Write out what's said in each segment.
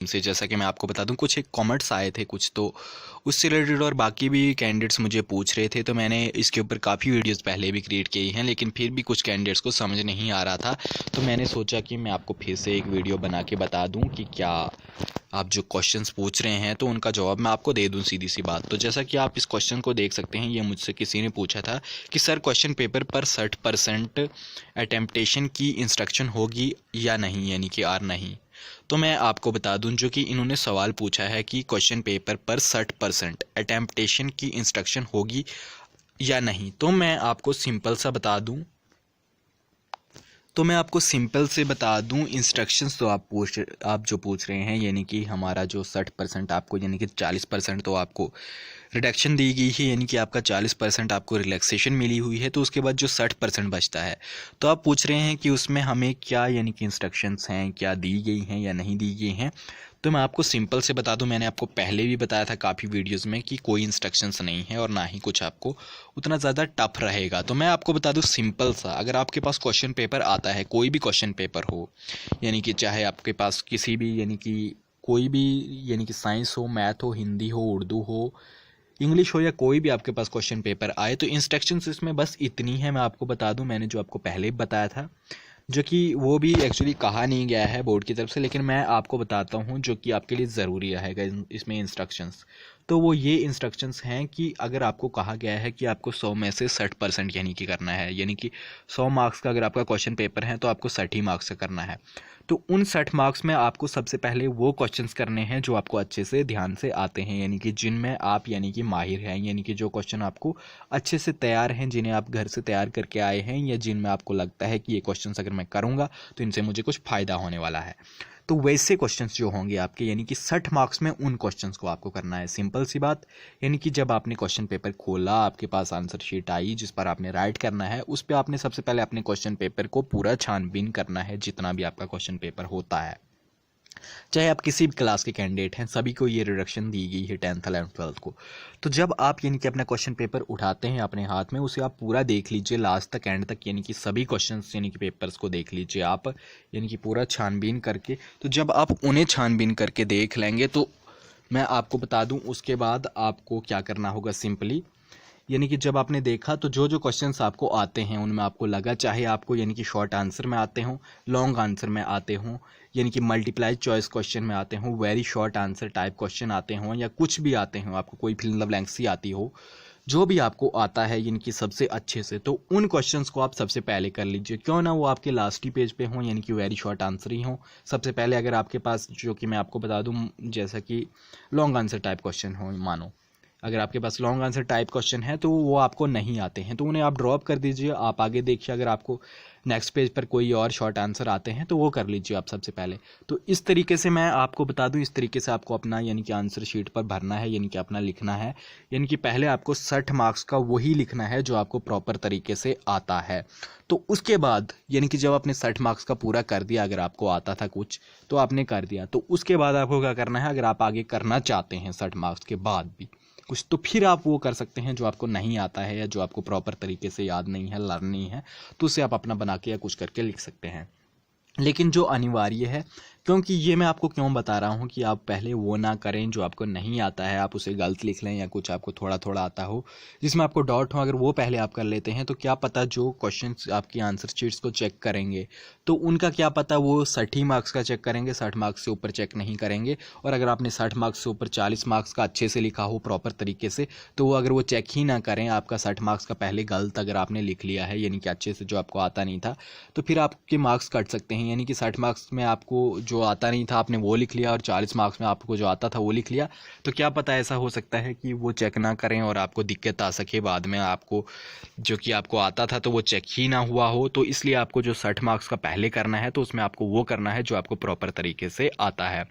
से जैसा कि मैं आपको बता दूं, कुछ एक कमेंट्स आए थे कुछ, तो उससे रिलेटेड और बाकी भी कैंडिडेट्स मुझे पूछ रहे थे, तो मैंने इसके ऊपर काफ़ी वीडियोस पहले भी क्रिएट की हैं, लेकिन फिर भी कुछ कैंडिडेट्स को समझ नहीं आ रहा था। तो मैंने सोचा कि मैं आपको फिर से एक वीडियो बना के बता दूं कि क्या आप जो क्वेश्चंस पूछ रहे हैं तो उनका जवाब मैं आपको दे दूं, सीधी सी बात। तो जैसा कि आप इस क्वेश्चन को देख सकते हैं, ये मुझसे किसी ने पूछा था कि सर क्वेश्चन पेपर पर 60% अटेम्प्टेशन की इंस्ट्रक्शन होगी या नहीं, यानी कि आर नहीं। तो मैं आपको बता दूं, जो कि इन्होंने सवाल पूछा है कि क्वेश्चन पेपर पर 60% अटेम्प्टेशन की इंस्ट्रक्शन होगी या नहीं, तो मैं आपको सिंपल सा बता दूं, इंस्ट्रक्शंस तो आप जो पूछ रहे हैं, यानी कि हमारा जो 60% आपको, यानी कि 40% तो आपको रिडक्शन दी गई है, यानी कि आपका 40% आपको रिलैक्सेशन मिली हुई है, तो उसके बाद जो 60% बचता है, तो आप पूछ रहे हैं कि उसमें हमें क्या, यानी कि इंस्ट्रक्शंस हैं क्या दी गई हैं या नहीं दी गई हैं। तो मैं आपको सिंपल से बता दूं, मैंने आपको पहले भी बताया था काफ़ी वीडियोस में कि कोई इंस्ट्रक्शंस नहीं है और ना ही कुछ आपको उतना ज़्यादा टफ रहेगा। तो मैं आपको बता दूं सिंपल सा, अगर आपके पास क्वेश्चन पेपर आता है, कोई भी क्वेश्चन पेपर हो, यानी कि चाहे आपके पास किसी भी, यानी कि कोई भी, यानी कि साइंस हो, मैथ हो, हिंदी हो, उर्दू हो, इंग्लिश हो, या कोई भी आपके पास क्वेश्चन पेपर आए, तो इंस्ट्रक्शंस इसमें बस इतनी है। मैं आपको बता दूं, मैंने जो आपको पहले बताया था, जो कि वो भी एक्चुअली कहा नहीं गया है बोर्ड की तरफ से, लेकिन मैं आपको बताता हूँ जो कि आपके लिए ज़रूरी रहेगा इसमें इंस्ट्रक्शंस। तो वो ये इंस्ट्रक्शंस हैं कि अगर आपको कहा गया है कि आपको 100 में से 60% यानी कि करना है, यानी कि 100 मार्क्स का अगर आपका क्वेश्चन पेपर है तो आपको 60 ही मार्क्स का करना है। तो उन 60 मार्क्स में आपको सबसे पहले वो क्वेश्चंस करने हैं जो आपको अच्छे से ध्यान से आते हैं, यानी कि जिनमें आप, यानी कि माहिर हैं, यानी कि जो क्वेश्चन आपको अच्छे से तैयार हैं, जिन्हें आप घर से तैयार करके आए हैं, या जिनमें आपको लगता है कि ये क्वेश्चंस अगर मैं करूँगा तो इनसे मुझे कुछ फ़ायदा होने वाला है। तो वैसे क्वेश्चंस जो होंगे आपके, यानी कि 60 मार्क्स में उन क्वेश्चंस को आपको करना है। सिंपल सी बात, यानी कि जब आपने क्वेश्चन पेपर खोला, आपके पास आंसर शीट आई जिस पर आपने राइट करना है, उस पर आपने सबसे पहले अपने क्वेश्चन पेपर को पूरा छानबीन करना है, जितना भी आपका क्वेश्चन पेपर होता है। चाहे आप किसी भी क्लास के कैंडिडेट हैं, सभी को ये रिडक्शन दी गई है 10th 11th 12th को। तो जब आप, यानी कि अपना क्वेश्चन पेपर उठाते हैं अपने हाथ में, उसे आप पूरा देख लीजिए लास्ट तक, एंड तक, यानी कि सभी क्वेश्चंस, यानी कि पेपर्स को देख लीजिए आप, यानी कि पूरा छानबीन करके। तो जब आप उन्हें छानबीन करके देख लेंगे, तो मैं आपको बता दूं उसके बाद आपको क्या करना होगा सिंपली, यानी कि जब आपने देखा तो जो जो क्वेश्चंस आपको आते हैं उनमें आपको लगा, चाहे आपको, यानी कि शॉर्ट आंसर में आते हों, लॉन्ग आंसर में आते हों, यानी कि मल्टीप्लाई चॉइस क्वेश्चन में आते हों, very short answer type question आते हों, या कुछ भी आते हों, आपको कोई फिल इन द ब्लैंक्स ही आती हो, जो भी आपको आता है यानी कि सबसे अच्छे से, तो उन क्वेश्चंस को आप सबसे पहले कर लीजिए, क्यों ना वो आपके लास्ट ही पेज पे हों, यानी कि वेरी शॉर्ट आंसर ही हों। सबसे पहले अगर आपके पास, जो कि मैं आपको बता दूं, जैसा कि लॉन्ग आंसर टाइप क्वेश्चन हो, मानो अगर आपके पास लॉन्ग आंसर टाइप क्वेश्चन है तो वो आपको नहीं आते हैं, तो उन्हें आप ड्रॉप कर दीजिए, आप आगे देखिए। अगर आपको नेक्स्ट पेज पर कोई और शॉर्ट आंसर आते हैं तो वो कर लीजिए आप सबसे पहले। तो इस तरीके से मैं आपको बता दूं, इस तरीके से आपको अपना, यानी कि आंसर शीट पर भरना है, यानी कि अपना लिखना है, यानी कि पहले आपको 60 मार्क्स का वही लिखना है जो आपको प्रॉपर तरीके से आता है। तो उसके बाद, यानी कि जब आपने 60 मार्क्स का पूरा कर दिया, अगर आपको आता था कुछ तो आपने कर दिया, तो उसके बाद आपको क्या करना है, अगर आप आगे करना चाहते हैं 60 मार्क्स के बाद भी कुछ, तो फिर आप वो कर सकते हैं जो आपको नहीं आता है या जो आपको प्रॉपर तरीके से याद नहीं है, लर्न नहीं है, तो उसे आप अपना बना के या कुछ करके लिख सकते हैं। लेकिन जो अनिवार्य है, क्योंकि ये मैं आपको क्यों बता रहा हूँ कि आप पहले वो ना करें जो आपको नहीं आता है, आप उसे गलत लिख लें, या कुछ आपको थोड़ा थोड़ा आता हो जिसमें आपको डाउट हो, अगर वो पहले आप कर लेते हैं तो क्या पता जो क्वेश्चंस आपकी आंसर शीट्स को चेक करेंगे तो उनका क्या पता वो 60 मार्क्स का चेक करेंगे, 60 मार्क्स से ऊपर चेक नहीं करेंगे। और अगर आपने 60 मार्क्स से ऊपर 40 मार्क्स का अच्छे से लिखा हो प्रॉपर तरीके से, तो वो अगर वो चेक ही ना करें, आपका 60 मार्क्स का पहले गलत अगर आपने लिख लिया है, यानी कि अच्छे से जो आपको आता नहीं था, तो फिर आपके मार्क्स कट सकते हैं। यानी कि 60 मार्क्स में आपको जो आता नहीं था आपने वो लिख लिया, और 40 मार्क्स में आपको जो आता था वो लिख लिया, तो क्या पता ऐसा हो सकता है कि वो चेक ना करें और आपको दिक्कत आ सके बाद में, आपको जो कि आपको आता था तो वो चेक ही ना हुआ हो। तो इसलिए आपको जो 60 मार्क्स का पहले करना है, तो उसमें आपको वो करना है जो आपको प्रॉपर तरीके से आता है।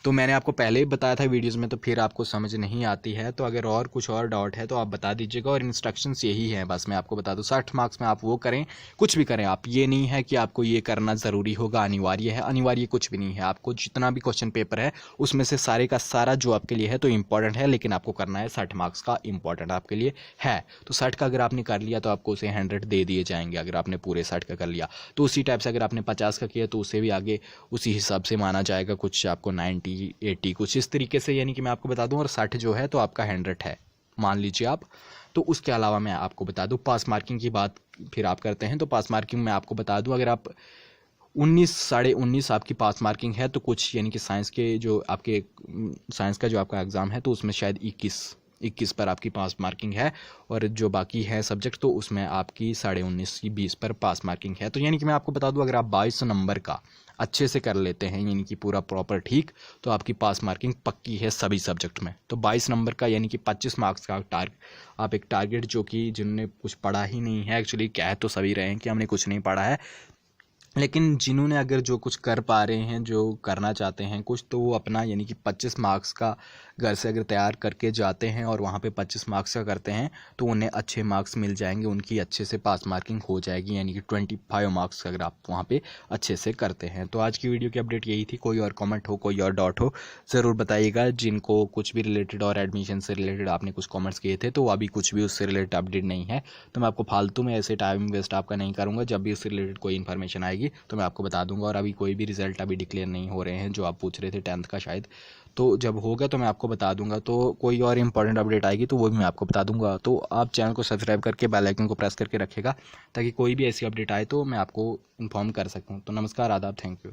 तो मैंने आपको पहले ही बताया था वीडियोस में, तो फिर आपको समझ नहीं आती है, तो अगर और कुछ और डाउट है तो आप बता दीजिएगा। और इंस्ट्रक्शंस यही हैं, बस मैं आपको बता दूं, 60 मार्क्स में आप वो करें, कुछ भी करें आप, ये नहीं है कि आपको ये करना ज़रूरी होगा, अनिवार्य है, अनिवार्य कुछ भी नहीं है। आपको जितना भी क्वेश्चन पेपर है उसमें से सारे का सारा जो आपके लिए है तो इंपॉर्टेंट है, लेकिन आपको करना है 60 मार्क्स का, इंपॉर्टेंट आपके लिए है। तो 60 का अगर आपने कर लिया तो आपको उसे 100 दे दिए जाएंगे, अगर आपने पूरे 60 का कर लिया। तो उसी टाइप से अगर आपने 50 का किया तो उसे भी आगे उसी हिसाब से माना जाएगा, कुछ आपको 90 80 कुछ इस तरीके से यानी कि मैं आपको बता दूं, और 60 जो है तो आपका 100 है मान लीजिए आप। तो उसके अलावा मैं आपको बता दूं पास मार्किंग की बात फिर आप करते हैं, तो पास मार्किंग में आपको बता दूं, अगर आप 19 साढ़े 19 आपकी पास मार्किंग है तो कुछ यानी कि साइंस के जो आपके साइंस का जो आपका एग्ज़ाम है तो उसमें शायद 21 पर आपकी पास मार्किंग है, और जो बाकी है सब्जेक्ट तो उसमें आपकी 19.5 की 20 पर पास मार्किंग है। तो यानी कि मैं आपको बता दूं, अगर आप 22 नंबर का अच्छे से कर लेते हैं यानी कि पूरा प्रॉपर ठीक, तो आपकी पास मार्किंग पक्की है सभी सब्जेक्ट में। तो 22 नंबर का यानी कि 25 मार्क्स का आप एक टारगेट, जो कि जिन्होंने कुछ पढ़ा ही नहीं है, एक्चुअली कह तो सभी रहे हैं कि हमने कुछ नहीं पढ़ा है, लेकिन जिन्होंने अगर जो कुछ कर पा रहे हैं, जो करना चाहते हैं कुछ, तो वो अपना यानी कि 25 मार्क्स का घर से अगर तैयार करके जाते हैं और वहाँ पे 25 मार्क्स का करते हैं तो उन्हें अच्छे मार्क्स मिल जाएंगे, उनकी अच्छे से पास मार्किंग हो जाएगी, यानी कि 25 मार्क्स अगर आप वहाँ पे अच्छे से करते हैं। तो आज की वीडियो की अपडेट यही थी। कोई और कॉमेंट हो, कोई और डाउट हो, ज़रूर बताइएगा। जिनको कुछ भी रिलेटेड और एडमिशन से रिलेटेड आपने कुछ कॉमेंट्स किए थे तो अभी कुछ भी उससे रिलेटेड अपडेट नहीं है, तो मैं आपको फालतू में ऐसे टाइम वेस्ट आपका नहीं करूँगा। जब भी उससे रिलेटेड कोई इन्फॉर्मेशन आएगी तो मैं आपको बता दूंगा। और अभी कोई भी रिजल्ट अभी डिक्लेयर नहीं हो रहे हैं, जो आप पूछ रहे थे 10th का शायद, तो जब होगा तो मैं आपको बता दूंगा। तो कोई और इंपॉर्टेंट अपडेट आएगी तो वो भी मैं आपको बता दूंगा। तो आप चैनल को सब्सक्राइब करके बेल आइकन को प्रेस करके रखिएगा, ताकि कोई भी ऐसी अपडेट आए तो मैं आपको इन्फॉर्म कर सकूँ। तो नमस्कार, आदाब, थैंक यू।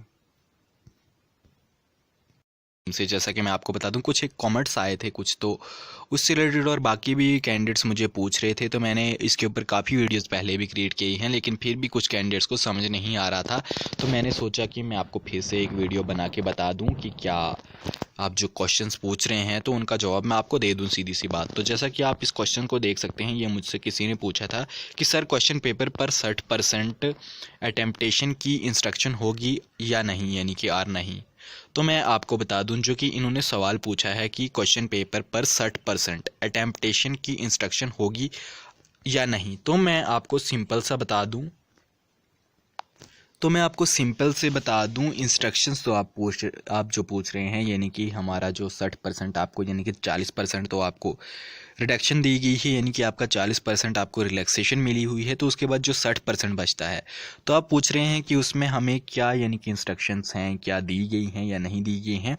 से जैसा कि मैं आपको बता दूं, कुछ एक कमेंट्स आए थे कुछ, तो उससे रिलेटेड और बाकी भी कैंडिडेट्स मुझे पूछ रहे थे, तो मैंने इसके ऊपर काफ़ी वीडियोस पहले भी क्रिएट की हैं, लेकिन फिर भी कुछ कैंडिडेट्स को समझ नहीं आ रहा था, तो मैंने सोचा कि मैं आपको फिर से एक वीडियो बना के बता दूं कि क्या आप जो क्वेश्चंस पूछ रहे हैं तो उनका जवाब मैं आपको दे दूं, सीधी सी बात। तो जैसा कि आप इस क्वेश्चन को देख सकते हैं, ये मुझसे किसी ने पूछा था कि सर क्वेश्चन पेपर पर 60% अटेम्प्टेशन की इंस्ट्रक्शन होगी या नहीं, यानी कि आर नहीं। तो मैं आपको बता दूं, जो कि इन्होंने सवाल पूछा है कि क्वेश्चन पेपर पर 60% अटेम्प्टेशन की इंस्ट्रक्शन होगी या नहीं, तो मैं आपको सिंपल से बता दूं इंस्ट्रक्शंस। तो आप जो पूछ रहे हैं, यानी कि हमारा जो 60% आपको यानी कि 40% तो आपको रिडक्शन दी गई है, यानी कि आपका 40% आपको रिलैक्सेशन मिली हुई है, तो उसके बाद जो 60% बचता है, तो आप पूछ रहे हैं कि उसमें हमें क्या यानी कि इंस्ट्रक्शंस हैं, क्या दी गई हैं या नहीं दी गई हैं।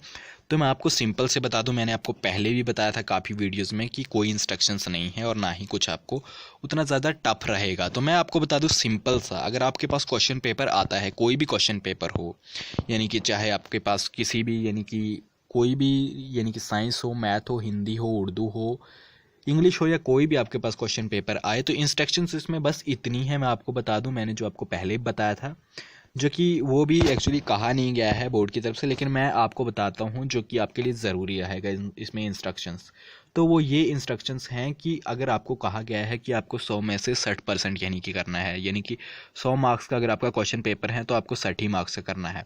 तो मैं आपको सिंपल से बता दूं, मैंने आपको पहले भी बताया था काफ़ी वीडियोस में कि कोई इंस्ट्रक्शंस नहीं है और ना ही कुछ आपको उतना ज़्यादा टफ रहेगा। तो मैं आपको बता दूं सिंपल सा, अगर आपके पास क्वेश्चन पेपर आता है, कोई भी क्वेश्चन पेपर हो, यानी कि चाहे आपके पास किसी भी यानी कि कोई भी यानी कि साइंस हो, मैथ हो, हिंदी हो, उर्दू हो, इंग्लिश हो, या कोई भी आपके पास क्वेश्चन पेपर आए, तो इंस्ट्रक्शंस इसमें बस इतनी है। मैं आपको बता दूं, मैंने जो आपको पहले बताया था, जो कि वो भी एक्चुअली कहा नहीं गया है बोर्ड की तरफ से, लेकिन मैं आपको बताता हूँ जो कि आपके लिए ज़रूरी रहेगा इसमें इंस्ट्रक्शंस। तो वो ये इंस्ट्रक्शंस हैं कि अगर आपको कहा गया है कि आपको 100 में से 60% यानी कि करना है, यानी कि 100 मार्क्स का अगर आपका क्वेश्चन पेपर है तो आपको 60 मार्क्स का करना है,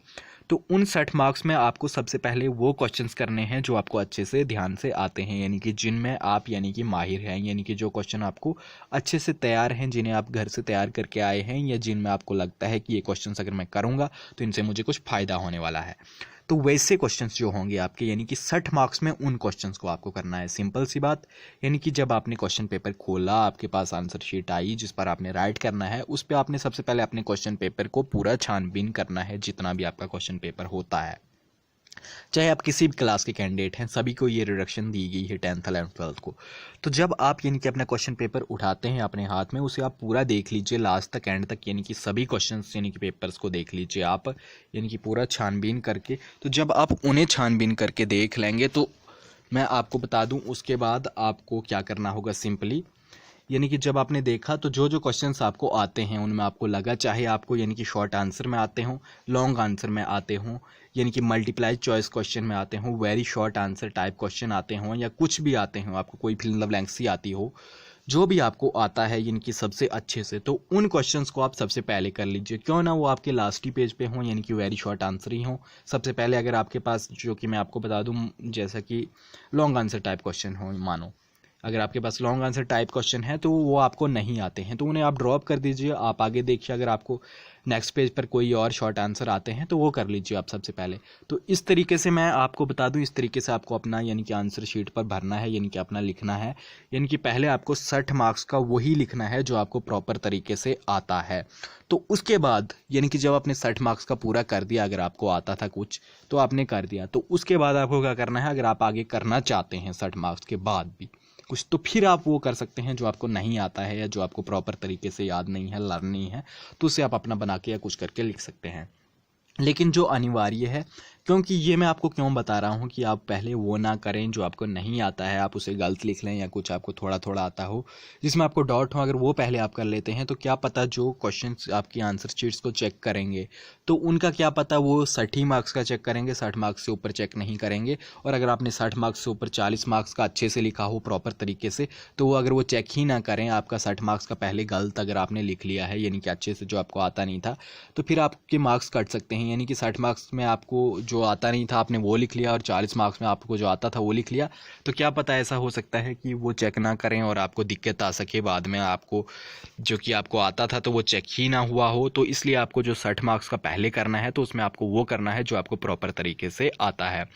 तो उन 60 मार्क्स में आपको सबसे पहले वो क्वेश्चंस करने हैं जो आपको अच्छे से ध्यान से आते हैं, यानी कि जिनमें आप यानी कि माहिर हैं, यानी कि जो क्वेश्चन आपको अच्छे से तैयार हैं, जिन्हें आप घर से तैयार करके आए हैं, या जिनमें आपको लगता है कि ये क्वेश्चंस अगर मैं करूँगा तो इनसे मुझे कुछ फ़ायदा होने वाला है। तो वैसे क्वेश्चंस जो होंगे आपके, यानी कि 60 मार्क्स में उन क्वेश्चंस को आपको करना है। सिंपल सी बात, यानी कि जब आपने क्वेश्चन पेपर खोला, आपके पास आंसर शीट आई जिस पर आपने राइट करना है, उस पर आपने सबसे पहले अपने क्वेश्चन पेपर को पूरा छानबीन करना है, जितना भी आपका क्वेश्चन पेपर होता है, चाहे आप किसी भी क्लास के कैंडिडेट हैं, सभी को ये रिडक्शन दी गई है 10th 11th 12th को। तो जब आप यानी कि अपना क्वेश्चन पेपर उठाते हैं अपने हाथ में, उसे आप पूरा देख लीजिए लास्ट तक, एंड तक, यानी कि सभी क्वेश्चंस यानी कि पेपर्स को देख लीजिए आप, यानी कि पूरा छानबीन करके। तो जब आप उन्हें छानबीन करके देख लेंगे तो मैं आपको बता दूं उसके बाद आपको क्या करना होगा। सिंपली यानी कि जब आपने देखा तो जो जो क्वेश्चंस आपको आते हैं उनमें आपको लगा, चाहे आपको यानी कि शॉर्ट आंसर में आते हों, लॉन्ग आंसर में आते हों, यानी कि मल्टीप्लाई चॉइस क्वेश्चन में आते हों, very short answer type question आते हों, या कुछ भी आते हों, आपको कोई फिल इन द ब्लैंक्स ही आती हो, जो भी आपको आता है यानी कि सबसे अच्छे से, तो उन क्वेश्चंस को आप सबसे पहले कर लीजिए, क्यों ना वो आपके लास्ट ही पेज पे हों, यानी कि वेरी शॉर्ट आंसर ही हों सबसे पहले। अगर आपके पास, जो कि मैं आपको बता दूं, जैसा कि लॉन्ग आंसर टाइप क्वेश्चन हो, मानो अगर आपके पास लॉन्ग आंसर टाइप क्वेश्चन है तो वो आपको नहीं आते हैं तो उन्हें आप ड्रॉप कर दीजिए, आप आगे देखिए। अगर आपको नेक्स्ट पेज पर कोई और शॉर्ट आंसर आते हैं तो वो कर लीजिए आप सबसे पहले। तो इस तरीके से मैं आपको बता दूं, इस तरीके से आपको अपना यानी कि आंसर शीट पर भरना है, यानी कि अपना लिखना है। यानी कि पहले आपको 60 मार्क्स का वही लिखना है जो आपको प्रॉपर तरीके से आता है। तो उसके बाद यानी कि जब आपने 60 मार्क्स का पूरा कर दिया, अगर आपको आता था कुछ तो आपने कर दिया, तो उसके बाद आपको क्या करना है, अगर आप आगे करना चाहते हैं 60 मार्क्स के बाद भी कुछ, तो फिर आप वो कर सकते हैं जो आपको नहीं आता है या जो आपको प्रॉपर तरीके से याद नहीं है, लर्न नहीं है, तो उसे आप अपना बना के या कुछ करके लिख सकते हैं। लेकिन जो अनिवार्य है, क्योंकि ये मैं आपको क्यों बता रहा हूँ कि आप पहले वो ना करें जो आपको नहीं आता है, आप उसे गलत लिख लें या कुछ आपको थोड़ा थोड़ा आता हो जिसमें आपको डाउट हो, अगर वो पहले आप कर लेते हैं तो क्या पता जो क्वेश्चंस आपकी आंसर शीट्स को चेक करेंगे तो उनका क्या पता वो 60 मार्क्स का चेक करेंगे, 60 मार्क्स से ऊपर चेक नहीं करेंगे। और अगर आपने 60 मार्क्स से ऊपर 40 मार्क्स का अच्छे से लिखा हो प्रॉपर तरीके से, तो वो अगर वो चेक ही ना करें, आपका 60 मार्क्स का पहले गलत अगर आपने लिख लिया है यानी कि अच्छे से जो आपको आता नहीं था, तो फिर आपके मार्क्स कट सकते हैं। यानी कि 60 मार्क्स में आपको जो आता नहीं था आपने वो लिख लिया और 40 मार्क्स में आपको जो आता था वो लिख लिया, तो क्या पता ऐसा हो सकता है कि वो चेक ना करें और आपको दिक्कत आ सके बाद में, आपको जो कि आपको आता था तो वो चेक ही ना हुआ हो। तो इसलिए आपको जो 60 मार्क्स का पहले करना है तो उसमें आपको वो करना है जो आपको प्रॉपर तरीके से आता है।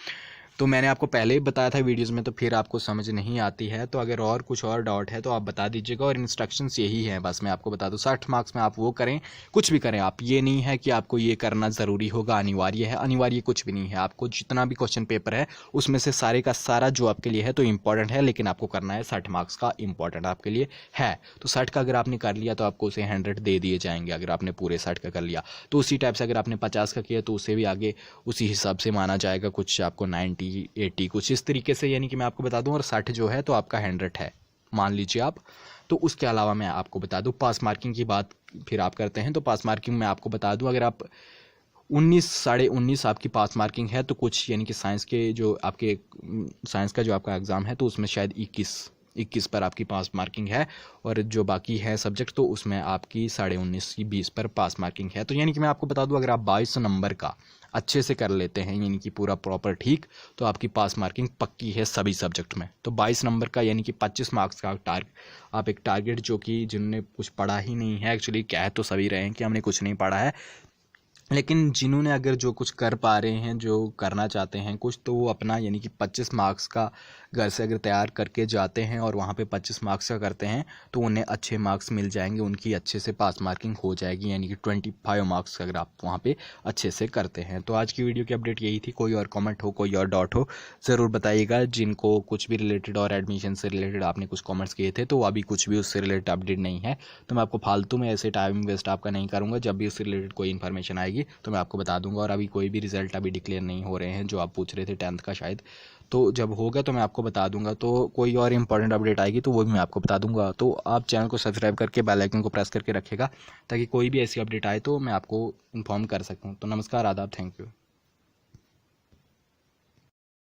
तो मैंने आपको पहले ही बताया था वीडियोस में, तो फिर आपको समझ नहीं आती है तो अगर और कुछ और डाउट है तो आप बता दीजिएगा। और इंस्ट्रक्शंस यही है, बस मैं आपको बता दूं 60 मार्क्स में आप वो करें, कुछ भी करें आप, ये नहीं है कि आपको ये करना ज़रूरी होगा, अनिवार्य है, अनिवार्य कुछ भी नहीं है। आपको जितना भी क्वेश्चन पेपर है उसमें से सारे का सारा जो आपके लिए है तो इंपॉर्टेंट है, लेकिन आपको करना है 60 मार्क्स का, इंपॉर्टेंट आपके लिए है। तो 60 का अगर आपने कर लिया तो आपको उसे 100 दे दिए जाएंगे अगर आपने पूरे 60 का कर लिया। तो उसी टाइप से अगर आपने 50 का किया तो उसे भी आगे उसी हिसाब से माना जाएगा, कुछ आपको 90 80 कुछ इस तरीके से, यानी कि मैं आपको बता दूं। और 60 जो है तो आपका 100 है मान लीजिए आप। तो उसके अलावा मैं आपको बता दूं पास मार्किंग की बात फिर आप करते हैं। तो पास मार्किंग में आपको बता दूं, अगर आप 19 साढ़े 19 आपकी पास मार्किंग है तो कुछ यानी कि साइंस के जो आपके साइंस का जो आपका एग्ज़ाम है तो उसमें शायद 21 पर आपकी पास मार्किंग है, और जो बाकी है सब्जेक्ट तो उसमें आपकी 19.5 की 20 पर पास मार्किंग है। तो यानी कि मैं आपको बता दूं, अगर आप 22 नंबर का अच्छे से कर लेते हैं यानी कि पूरा प्रॉपर ठीक, तो आपकी पास मार्किंग पक्की है सभी सब्जेक्ट में। तो 22 नंबर का यानी कि 25 मार्क्स का आप एक टारगेट, जो कि जिन्होंने कुछ पढ़ा ही नहीं है, एक्चुअली कह तो सभी रहे हैं कि हमने कुछ नहीं पढ़ा है, लेकिन जिन्होंने अगर जो कुछ कर पा रहे हैं, जो करना चाहते हैं कुछ, तो वो अपना यानी कि 25 मार्क्स का घर से अगर तैयार करके जाते हैं और वहाँ पे 25 मार्क्स का करते हैं तो उन्हें अच्छे मार्क्स मिल जाएंगे, उनकी अच्छे से पास मार्किंग हो जाएगी, यानी कि 25 मार्क्स अगर आप वहाँ पे अच्छे से करते हैं। तो आज की वीडियो की अपडेट यही थी। कोई और कमेंट हो, कोई और डाउट हो, ज़रूर बताइएगा। जिनको कुछ भी रिलेटेड और एडमिशन से रिलेटेड आपने कुछ कमेंट्स किए थे तो अभी कुछ भी उससे रिलेटेड अपडेट नहीं है, तो मैं आपको फालतू में ऐसे टाइम वेस्ट आपका नहीं करूँगा। जब भी उससे रिलेटेड कोई इन्फॉर्मेशन आएगी तो मैं आपको बता दूंगा। और अभी कोई भी रिजल्ट अभी डिक्लेयर नहीं हो रहे हैं जो आप पूछ रहे थे 10th का शायद, तो जब होगा तो मैं आपको बता दूंगा। तो कोई और इंपॉर्टेंट अपडेट आएगी तो वो भी मैं आपको बता दूंगा। तो आप चैनल को सब्सक्राइब करके बेल आइकन को प्रेस करके रखिएगा ताकि कोई भी ऐसी अपडेट आए तो मैं आपको इन्फॉर्म कर सकूं। तो नमस्कार, आदाब, थैंक यू।